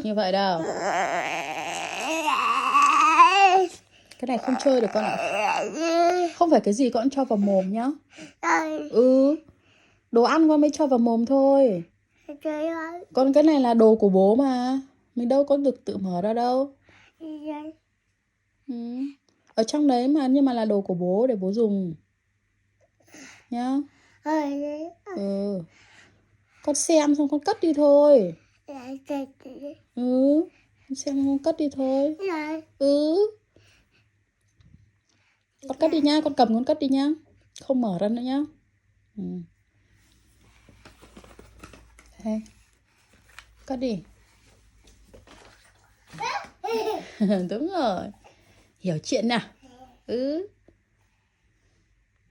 như vậy đâu. Cái này không chơi được con ạ. Không phải cái gì con cho vào mồm nhá. Ừ, đồ ăn con mới cho vào mồm thôi. Con cái này là đồ của bố mà. Mình đâu có được tự mở ra đâu. Ừ. Ở trong đấy mà, nhưng mà là đồ của bố để bố dùng nhá. Ừ. Con xem xong con cất đi thôi. Ừ, con xem xong con cất đi thôi. Ừ, con cất đi nhá, con cầm con cất đi nhá. Không mở ra nữa nhá. Ừ. Đây. Cất đi. Đúng rồi. Hiểu chuyện nào. Ừ.